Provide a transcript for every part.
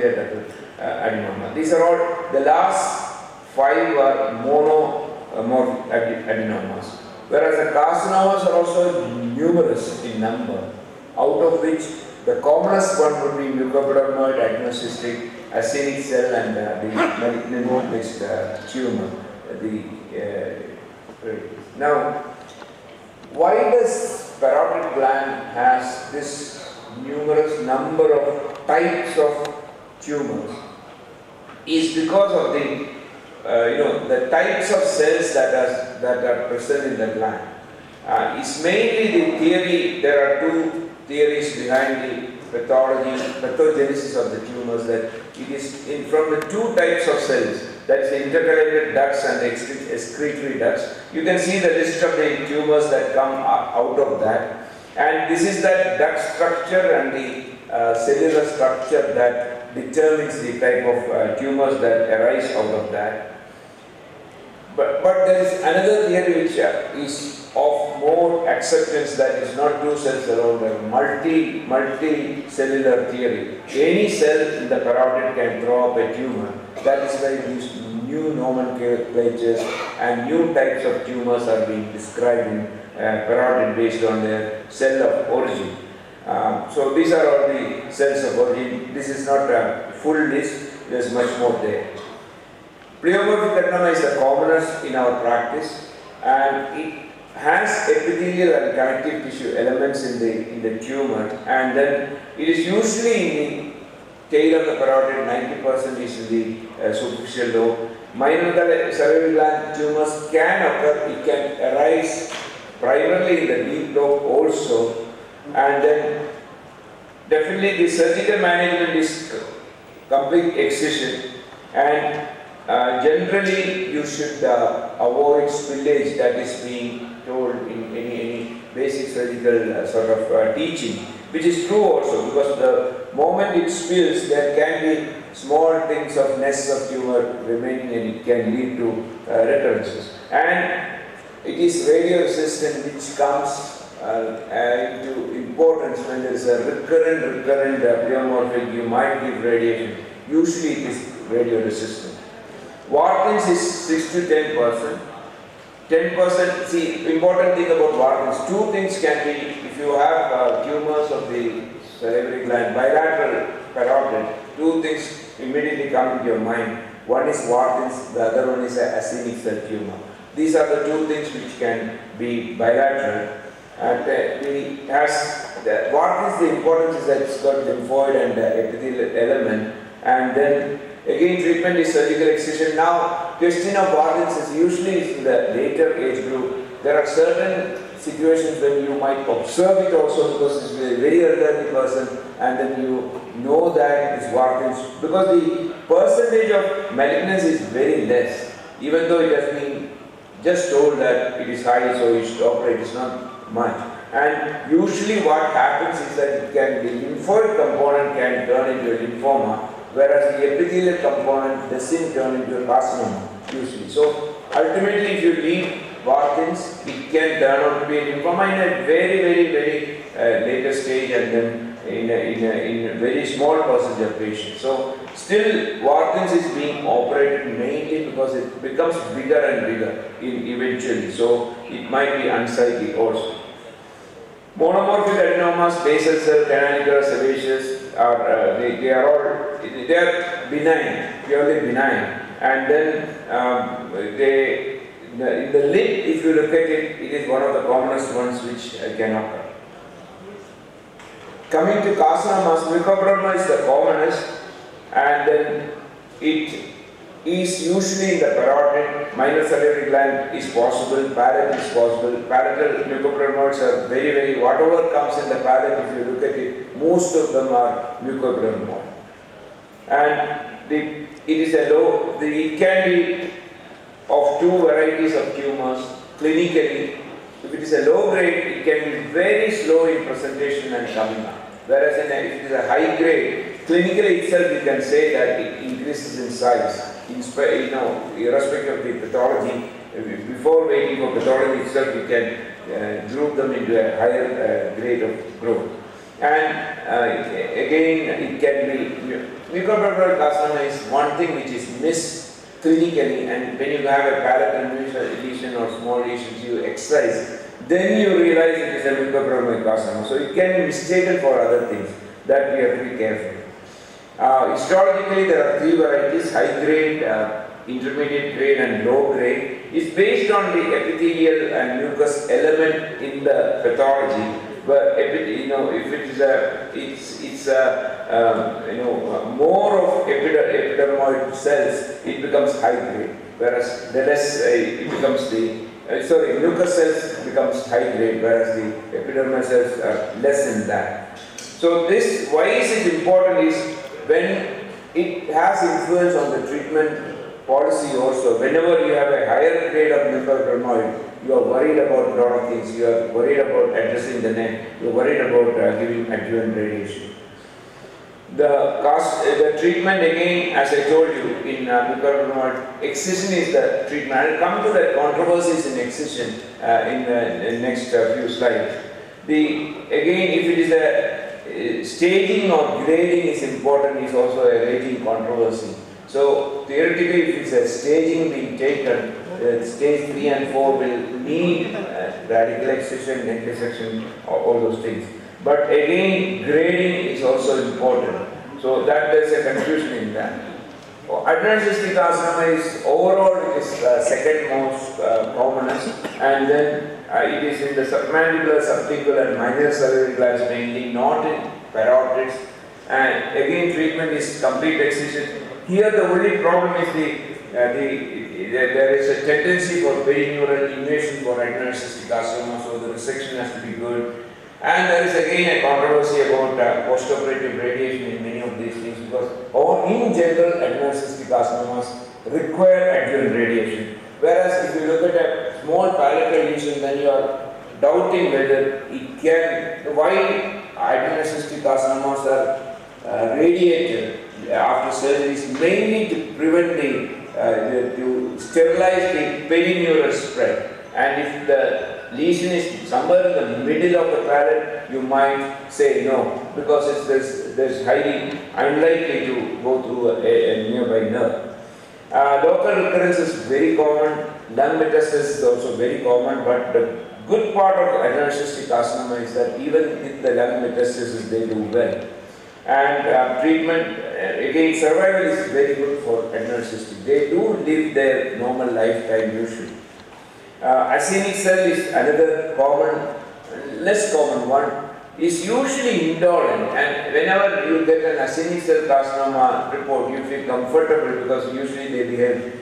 adenoma. These are all, the last 5 are monomorphic adenomas, whereas the carcinomas are also numerous in number, out of which the commonest one would be mucoepidermoid adenocystic acinic cell and the malignant mixed tumor. Now, why does parotid gland has this numerous number of types of tumors? Is because of the the types of cells that are present in the gland. It's mainly the theory. There are 2 theories behind the pathogenesis of the tumors, that it is from the 2 types of cells, that is the intercalated ducts and the excretory ducts. You can see the list of the tumors that come out of that, and this is that duct structure and the cellular structure that determines the type of tumors that arise out of that. But there is another theory which is of more acceptance, that is not 2 cells alone, a multi-cellular theory. Any cell in the parotid can throw up a tumor. That is why these new nomenclatures and new types of tumors are being described in parotid based on their cell of origin. So these are all the cells of origin. This is not a full list, there is much more there. Pleomorphic adenoma is the commonest in our practice, and it has epithelial and connective tissue elements in the tumor, and then it is usually in the tail of the parotid. 90% is in the superficial lobe. Minor salivary gland tumors can occur. It can arise primarily in the deep lobe also, and then definitely the surgical management is complete excision, and generally you should avoid spillage that is being told in any basic surgical sort of teaching, which is true also, because the moment it spills, there can be small things of nests of tumor remaining, and it can lead to recurrences. And it is radio resistant, which comes into importance when there is a recurrent pleomorphic. You might give radiation. Usually it is radio resistant. Warthin's is 6 to 10%. 10%, see, important thing about Warthin's, 2 things can be, if you have tumors of the salivary gland, bilateral parotid, 2 things immediately come into your mind. One is Warthin's, the other one is an acinic cell tumor. These are the 2 things which can be bilateral. And Warthin's, the importance is that it's got lymphoid and epithelial element, and then again, treatment is surgical excision. Now, question of Warthin's is usually in the later age group. There are certain situations when you might observe it also, because it's a very elderly person, and then you know that it is Warthin's, because the percentage of malignancy is very less, even though it has been just told that it is high, so you should operate. It's not much. And usually what happens is that the lymphoid component can turn into a lymphoma, whereas the epithelial component doesn't turn into a carcinoma usually. So ultimately, if you leave Warthin's, it can turn out to be a lymphoma in a very later stage, and then in a very small percentage of patients. So still, Warthin's is being operated mainly because it becomes bigger and bigger eventually. So it might be unsightly also. Monomorphic adenomas, basal cell, canalicular, sebaceous, they are benign, purely benign, and then in the lip, if you look at it, it is one of the commonest ones which can occur. Coming to carcinomas, mucoepiderma is the commonest, and then it is usually in the parotid. Minor salivary gland is possible, palate is possible. Palatal mucoepidermoids are very, whatever comes in the palate, if you look at it, most of them are mucoepidermoid. And it can be of 2 varieties of tumors clinically. If it is a low grade, it can be very slow in presentation and coming up. Whereas if it is a high grade, clinically itself you can say that it increases in size. Irrespective of the pathology, before waiting for pathology itself, you can group them into a higher grade of growth. And again, it can be mucopurulent carcinoma is one thing which is missed clinically, and when you have a palatal lesion or small lesions, you excise, then you realize it is a mucopurulent carcinoma. So it can be mistaken for other things. That we have to be careful. Histologically, there are three varieties: high grade, intermediate grade, and low grade. It's based on the epithelial and mucous element in the pathology. But if it is more of epidermoid cells, it becomes high grade. Whereas the less it becomes mucous cells becomes high grade, whereas the epidermal cells are less than that. So this, why is it important is when it has influence on the treatment policy also. Whenever you have a higher grade of mucopurulent, you are worried about a lot of things. You are worried about addressing the neck. You are worried about giving adjuvant radiation. The treatment again, as I told you, in mucopurulent, excision is the treatment. I will come to the controversies in excision in the next few slides. Again, if it is a staging or grading is important, is also a raging controversy. So theoretically, if it's a staging being taken, stage 3 and 4 will need radical excision, neck dissection, all those things. But again, grading is also important. So that there's a confusion in that. Adrenal cystic carcinoma is overall it is second most commonest, and then it is in the submandibular, sublingual, and minor salivary glands mainly, not in parotids. And again, treatment is complete excision. Here the only problem is there is a tendency for perineural invasion for adrenal cystic carcinoma, so the resection has to be good. And there is again a controversy about postoperative radiation in many of these things, because in general adrenal cystic carcinomas require adjuvant radiation. Whereas if you look at a small palatal lesion, then you are doubting whether it can, why adrenal cystic carcinomas are radiated after surgeries, mainly to prevent to sterilize the perineural spread. And if the lesion is somewhere in the middle of the palate, you might say no, because there's highly unlikely to go through a nearby nerve. Local recurrence is very common. Lung metastasis is also very common, but the good part of adrenal cystic carcinoma is that even with the lung metastasis, they do well. And treatment, again, survival is very good for adrenal cystic. They do live their normal lifetime usually. Actinic cell is another common, less common one, is usually indolent, and whenever you get an actinic cell carcinoma report, you feel comfortable because usually they behave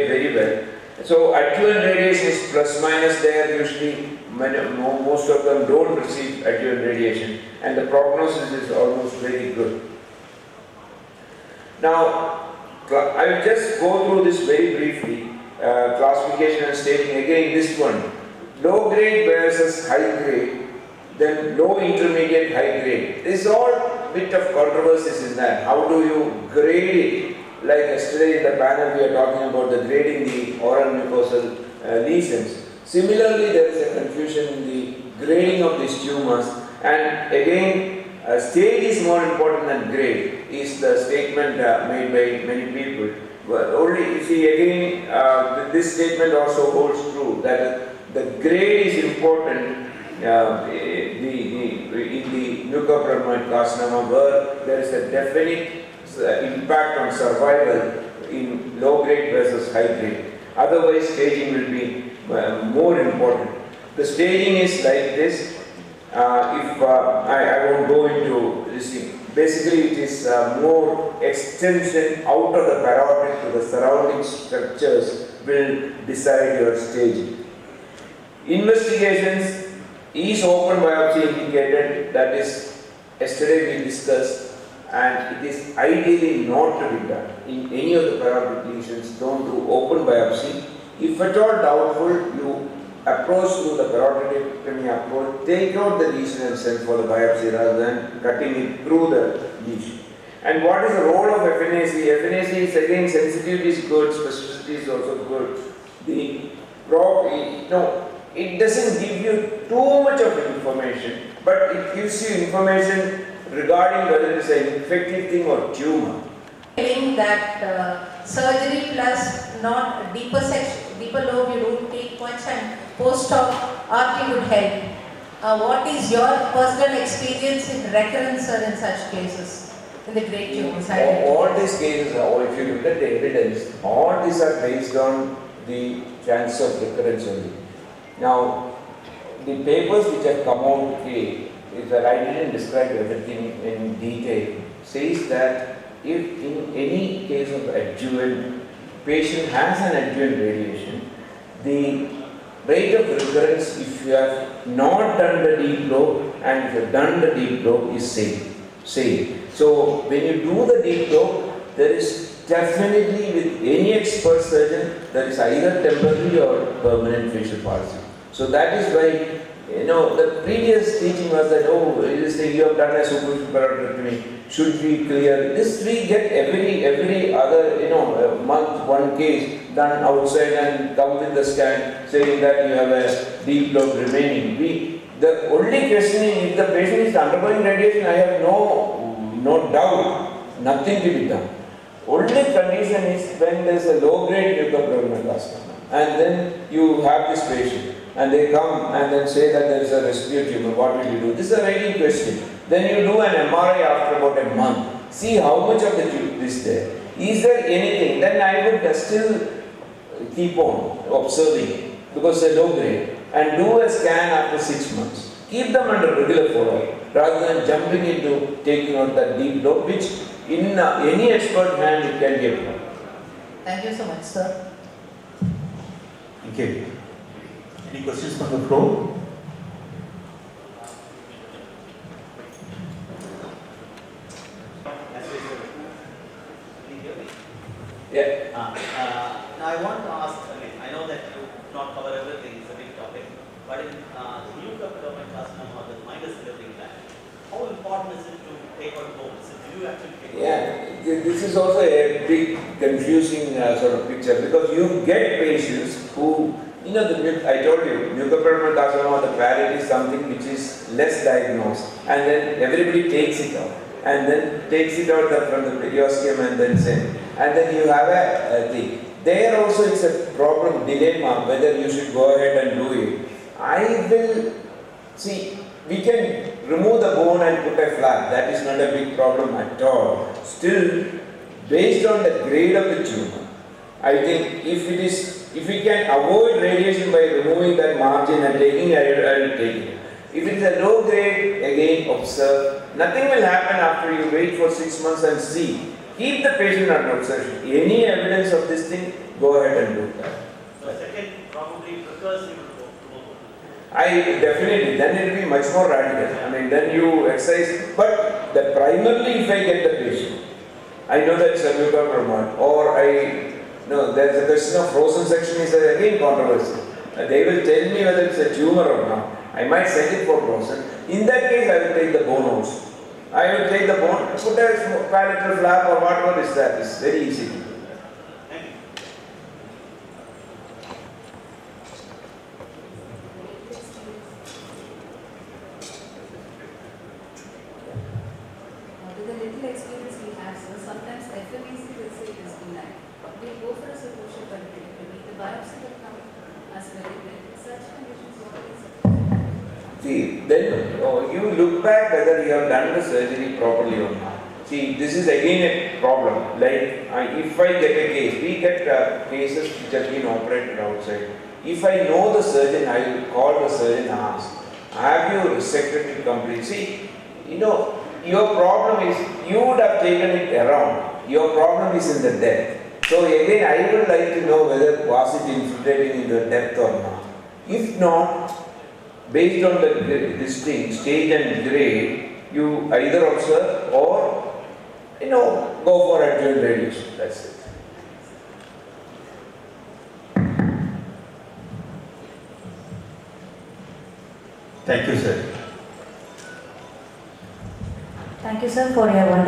very well. So adjuvant radiation is plus minus there usually. Most of them don't receive adjuvant radiation, and the prognosis is almost very good. Now, I will just go through this very briefly. Classification and staging, again this one, low grade versus high grade, then low intermediate high grade. This is all bit of controversies in that. How do you grade it? Like yesterday in the panel we are talking about the grading the oral mucosal lesions. Similarly, there is a confusion in the grading of these tumors, and again stage is more important than grade is the statement made by many people. Well, only you see again this statement also holds true that the grade is important in the mucopurulent carcinoma, where there is a definite impact on survival in low grade versus high grade. Otherwise, staging will be more important. The staging is like this. I won't go into this thing. Basically, it is more extension out of the parotid to the surrounding structures will decide your staging. Investigations is open biopsy indicated, that is yesterday we discussed, and it is ideally not to be done. In any of the parotid lesions, don't do open biopsy. If at all doubtful, you approach through the parotidectomy approach, take out the lesion and send for the biopsy rather than cutting it through the lesion. And what is the role of FNAC? FNAC is again, sensitivity is good, specificity is also good. It doesn't give you too much of information, but it gives you information regarding whether it is an infective thing or tumor. Saying that surgery plus not deeper section, deeper lobe you don't take much and post-op RT would help. What is your personal experience in recurrence in such cases in the great tumors? All these cases, or if you look at the evidence, all these are based on the chance of recurrence only. Now, the papers which have come out today, is that I didn't describe everything in detail, says that if in any case of adjuvant, patient has an adjuvant radiation, the rate of recurrence, if you have not done the deep lobe and if you have done the deep lobe, is same. So when you do the deep lobe, there is definitely with any expert surgeon, there is either temporary or permanent facial palsy. So that is why, the previous teaching was that, you have done a superficial parodontectomy, should we clear? This we get every other, month, one case done outside and come with the scan saying that you have a deep lobe remaining. The only question is if the patient is undergoing radiation, I have no doubt, nothing to be done. Only condition is when there is a low-grade mucopurulent carcinoma and then you have this patient and they come and then say that there is a residual tumor, what will you do? This is a writing question. Then you do an MRI after about a month, see how much of the tumor is there. Is there anything? Then I would still keep on observing because they are low grade and do a scan after 6 months. Keep them under regular follow-up rather than jumping into taking out that deep lobe, which in any expert hand it can get wrong. Thank you so much, sir. Thank you. Any questions from the floor? Yeah. Now I want to ask, I know that you not cover everything, it's a big topic, but in the mucopurulent carcinoma or the minor salivary gland, how important is it to take out bones? Do you actually take Yeah, this is also a big confusing sort of picture because you get patients who, I told you, mucopurulent carcinoma, the variety is something which is less diagnosed and then everybody takes it out and then takes it out from the periosteum and then send. And then you have a thing. There also it's a problem, dilemma, whether you should go ahead and do it. I will, we can remove the bone and put a flap. That is not a big problem at all. Still, based on the grade of the tumor, I think if we can avoid radiation by removing that margin and taking it, I will take it. If it is a low grade, again observe. Nothing will happen after you wait for 6 months and see. Keep the patient under observation. Any evidence of this thing, go ahead and do that. So second, probably because you will go. Definitely, then it will be much more radical. Then you exercise, but primarily if I get the patient, I know that it's a mucopurulent, or there's a question of frozen section is again controversial. They will tell me whether it's a tumor or not. I might send it for frozen. In that case, I will take the bone also. I will take the bone, put a palatal flap or whatever is that. It's very easy to do. Thank you. With the little experience we have, so sometimes FMEC will say it is benign. We'll go for a superficial parodontectomy. The biopsy will come as very big. Such conditions, what is it? See, then you look back whether you have done the surgery properly or not. See, this is again a problem. Like, if I get a case, we get cases which have been operated outside. If I know the surgeon, I will call the surgeon and ask, have you resected it completely? See, your problem is, you would have taken it around. Your problem is in the depth. So again, I would like to know whether was it infiltrating in the depth or not. If not, based on this thing, stage and grade, you either observe or go for adjuvant radiation. That's it. Thank you, sir. Thank you, sir, for your wonderful